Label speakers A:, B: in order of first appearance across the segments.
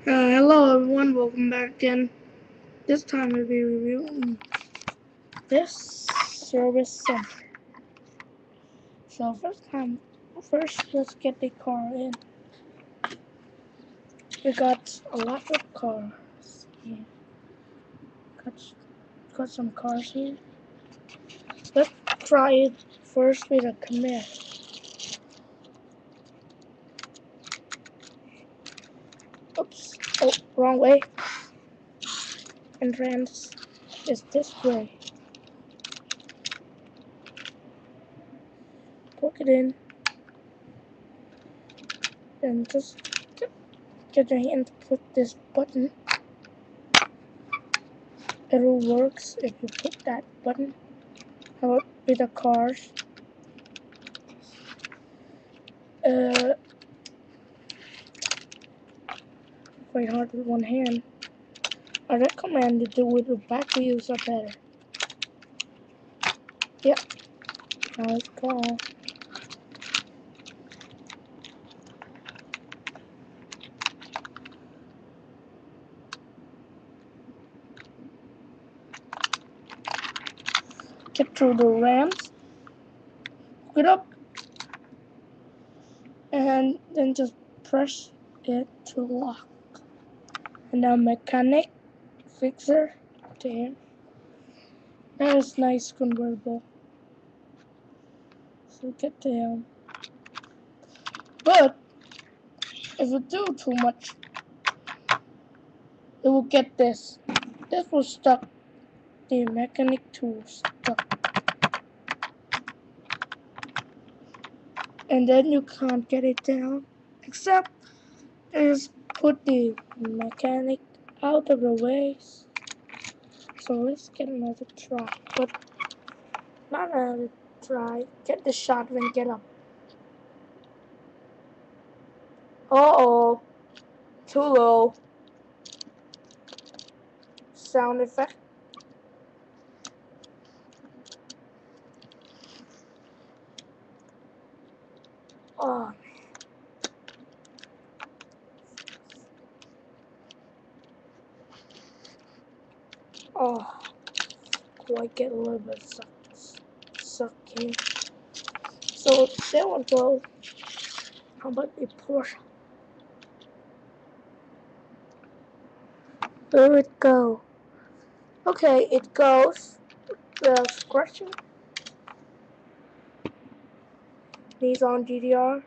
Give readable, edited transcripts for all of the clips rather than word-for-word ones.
A: Hello everyone, welcome back again. This time we'll be reviewing this service center. So first let's get the car in. We got a lot of cars here. Got some cars here. Let's try it first with a Camry. Oops, oh, wrong way. Entrance is this way. Plug it in. And just get your hand to put this button. It all works if you put that button. How about with the cars? Quite hard with one hand. I recommend you do it with back wheels are better. Yep. Now let's go. Get through the ramps. Hook it up. And then just press it to lock. And now mechanic fixer there. That is nice convertible. So get down. But if you do too much, it will get this. This will stuck. The mechanic tool stuck. And then you can't get it down. Except just put the mechanic out of the way. So let's get another try. But not another try. Get the shotgun, get up. Uh-oh. Too low. Sound effect. Oh. Oh. I get a little bit sucking. So there we go. How about the Porsche? Where it go? Okay, it goes. The scratching. These on GDR.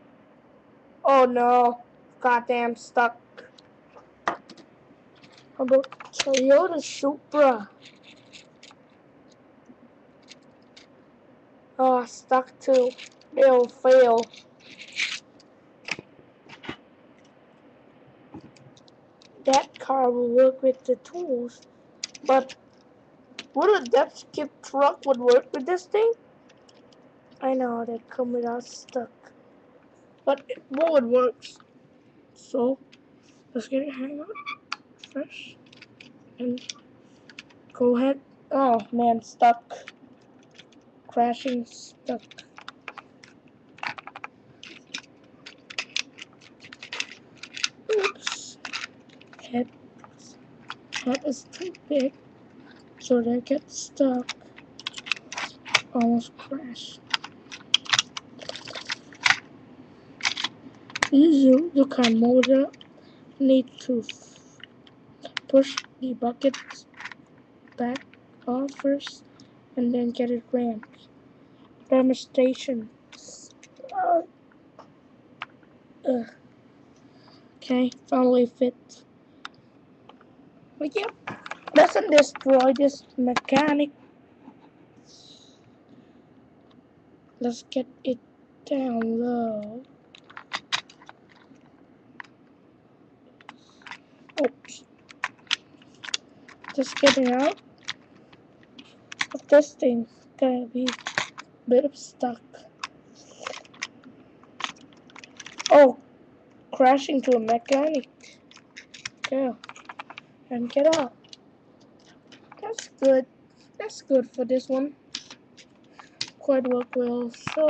A: Oh no. Goddamn stuck. How about Toyota Supra? Oh, stuck too. It'll fail. That car will work with the tools, but would a depth skip truck would work with this thing? I know that come without stuck, but it would work. So let's get it hang on first and go ahead. Oh man, stuck. Crashing, stuck. Oops. Head is too big, so they get stuck. Almost crashed. You can move it up. Need to push the bucket back off first and then get it ramped. Demonstration. Okay, finally fit. But yep, doesn't destroy this mechanic. Let's get it down low. Oops. Just getting out of this thing. Gonna be a bit of stuck. Oh, crashing to a mechanic. Go and get out. That's good. That's good for this one. Quite work well. So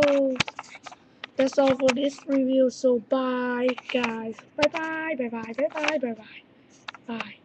A: that's all for this review. So bye guys. Bye bye. Bye bye. Bye bye. Bye bye. Bye.